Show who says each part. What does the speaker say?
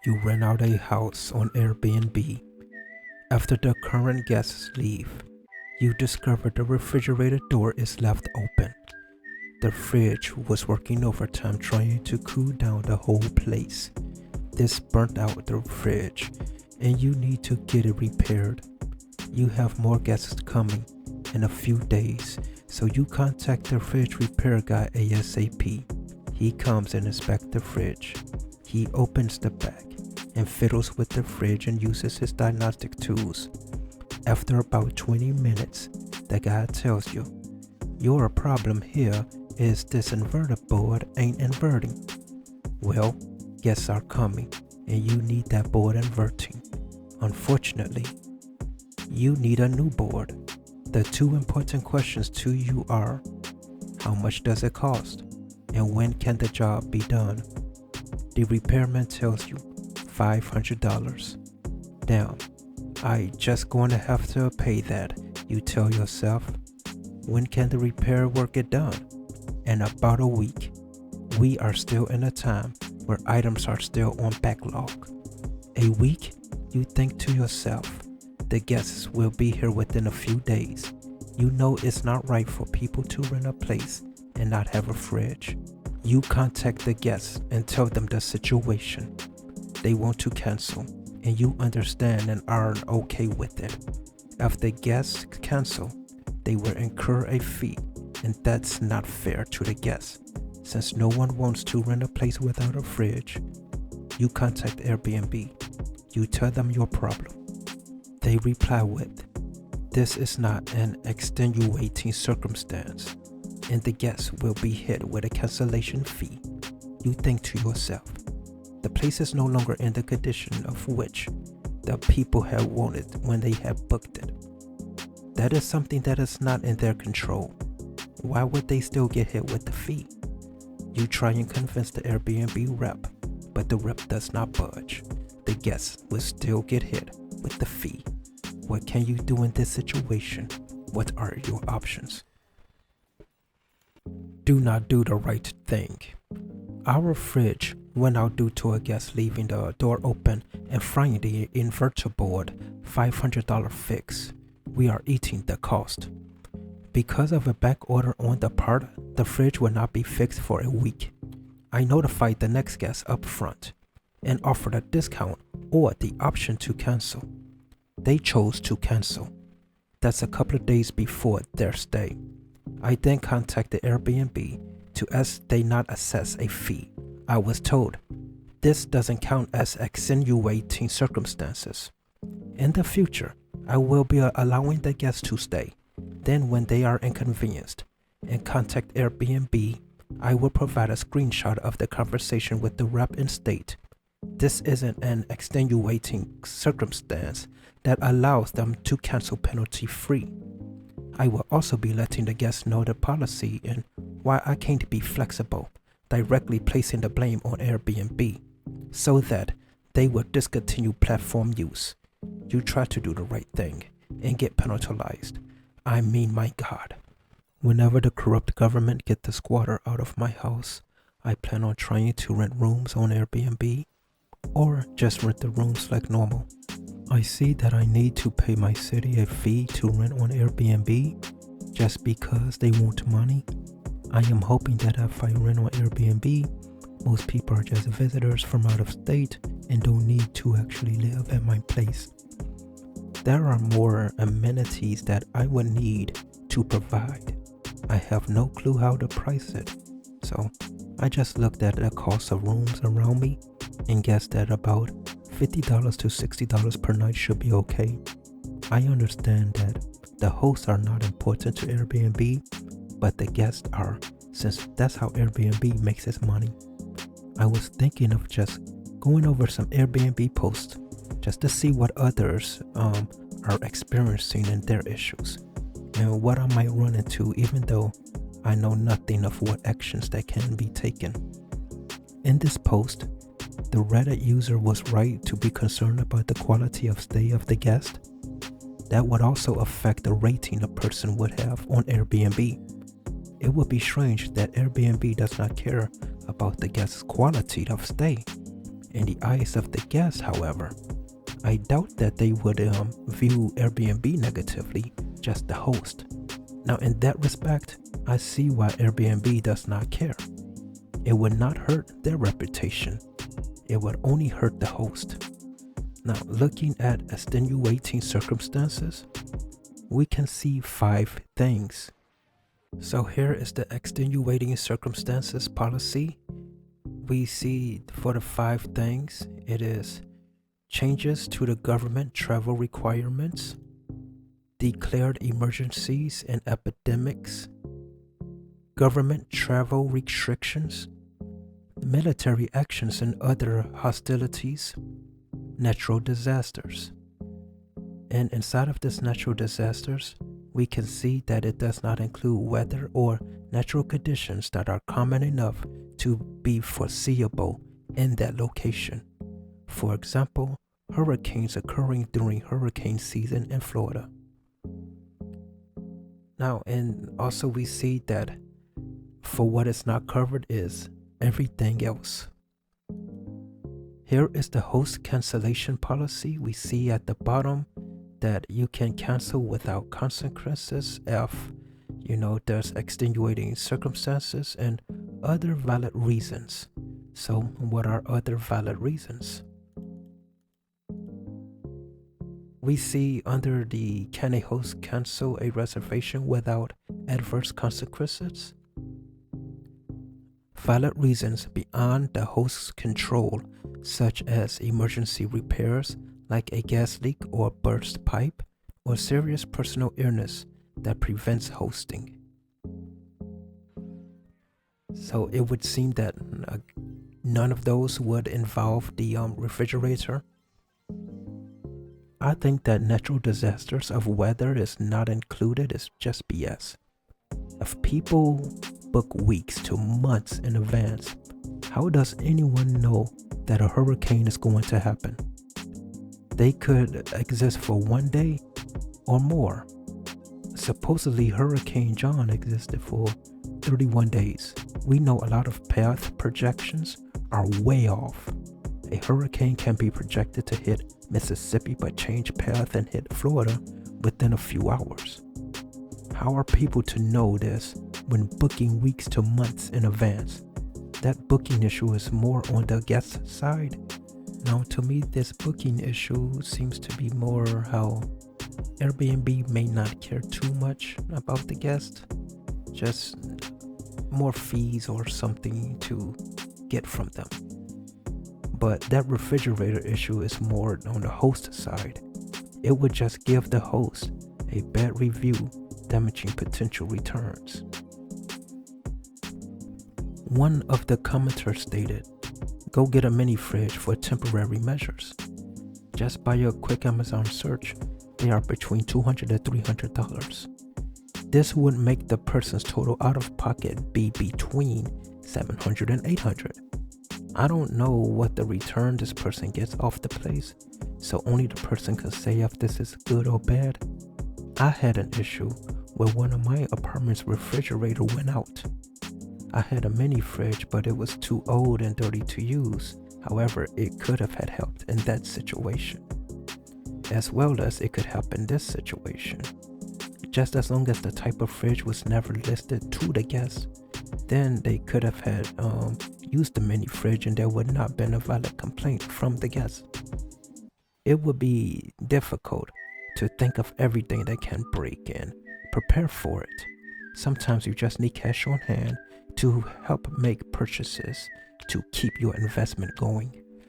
Speaker 1: You rent out a house on Airbnb. After the current guests leave, you discover the refrigerator door is left open. The fridge was working overtime trying to cool down the whole place. This burnt out the fridge, and you need to get it repaired. You have more guests coming in a few days, so you contact the fridge repair guy ASAP. He comes and inspects the fridge. He opens the back and fiddles with the fridge and uses his diagnostic tools. After about 20 minutes, the guy tells you, your problem here is this inverter board ain't inverting. Well, guests are coming and you need that board inverting. Unfortunately, you need a new board. The two important questions to you are, how much does it cost? And when can the job be done? The repairman tells you $500. Damn, I just gonna have to pay that, you tell yourself. When can the repair work get done? In about a week. We are still in a time where items are still on backlog. A week? You think to yourself, the guests will be here within a few days. You know it's not right for people to rent a place and not have a fridge. You contact the guests and tell them the situation. They want to cancel, and you understand and are okay with it. If the guests cancel, they will incur a fee, and that's not fair to the guests. Since no one wants to rent a place without a fridge, you contact Airbnb. You tell them your problem. They reply with, this is not an extenuating circumstance, and the guests will be hit with a cancellation fee. You think to yourself, the place is no longer in the condition of which the people had wanted when they had booked it. That is something that is not in their control. Why would they still get hit with the fee? You try and convince the Airbnb rep, but the rep does not budge. The guests will still get hit with the fee. What can you do in this situation? What are your options? Do not do the right thing. Our fridge went out due to a guest leaving the door open and frying the inverter board. $500 fix. We are eating the cost. Because of a back order on the part, the fridge will not be fixed for a week. I notified the next guest up front and offered a discount or the option to cancel. They chose to cancel. That's a couple of days before their stay. I then contacted Airbnb to ask they not assess a fee. I was told, this doesn't count as extenuating circumstances. In the future, I will be allowing the guests to stay. Then when they are inconvenienced and contact Airbnb, I will provide a screenshot of the conversation with the rep and state, this isn't an extenuating circumstance that allows them to cancel penalty free. I will also be letting the guests know the policy and why I can't be flexible, directly placing the blame on Airbnb, so that they will discontinue platform use. You try to do the right thing and get penalized. I mean, my God. Whenever the corrupt government get the squatter out of my house, I plan on trying to rent rooms on Airbnb or just rent the rooms like normal. I see that I need to pay my city a fee to rent on Airbnb just because they want money. I am hoping that if I rent on Airbnb, most people are just visitors from out of state and don't need to actually live at my place. There are more amenities that I would need to provide. I have no clue how to price it, so I just looked at the cost of rooms around me and guessed that about $50 to $60 per night should be okay. I understand that the hosts are not important to Airbnb, but the guests are, since that's how Airbnb makes its money. I was thinking of just going over some Airbnb posts just to see what others are experiencing in their issues and what I might run into, even though I know nothing of what actions that can be taken. In this post, the Reddit user was right to be concerned about the quality of stay of the guest. That would also affect the rating a person would have on Airbnb. It would be strange that Airbnb does not care about the guest's quality of stay. In the eyes of the guests, however, I doubt that they would view Airbnb negatively, just the host. Now, in that respect, I see why Airbnb does not care. It would not hurt their reputation. It would only hurt the host. Now, looking at extenuating circumstances, we can see 5 things. So here is the extenuating circumstances policy. We see for the 5 things, it is changes to the government travel requirements, declared emergencies and epidemics, government travel restrictions, military actions and other hostilities, natural disasters. And inside of this natural disasters, we can see that it does not include weather or natural conditions that are common enough to be foreseeable in that location. For example, hurricanes occurring during hurricane season in Florida. Now, and also we see that for what is not covered is everything else. Here is the host cancellation policy. We see at the bottom that you can cancel without consequences if, there's extenuating circumstances and other valid reasons. So what are other valid reasons? We see under the can a host cancel a reservation without adverse consequences? Valid reasons beyond the host's control, such as emergency repairs like a gas leak or burst pipe, or serious personal illness that prevents hosting. So it would seem that none of those would involve the refrigerator. I think that natural disasters of weather is not included is just BS. If people book weeks to months in advance, how does anyone know that a hurricane is going to happen? They could exist for one day or more. Supposedly Hurricane John existed for 31 days. We know a lot of path projections are way off. A hurricane can be projected to hit Mississippi but change path and hit Florida within a few hours. How are people to know this when booking weeks to months in advance? That booking issue is more on the guest side. Now, to me, this booking issue seems to be more how Airbnb may not care too much about the guest, just more fees or something to get from them. But that refrigerator issue is more on the host side. It would just give the host a bad review, damaging potential returns. One of the commenters stated, "Go get a mini fridge for temporary measures. Just by a quick Amazon search, they are between $200 to $300. This would make the person's total out of pocket be between $700 and $800. I don't know what the return this person gets off the place, so only the person can say if this is good or bad. I had an issue where one of my apartment's refrigerator went out. I had a mini fridge, but it was too old and dirty to use. However, it could have had helped in that situation, as well as it could help in this situation. Just as long as the type of fridge was never listed to the guest, then they could have had used the mini fridge and there would not have been a valid complaint from the guest. It would be difficult to think of everything that can break and prepare for it. Sometimes you just need cash on hand to help make purchases to keep your investment going.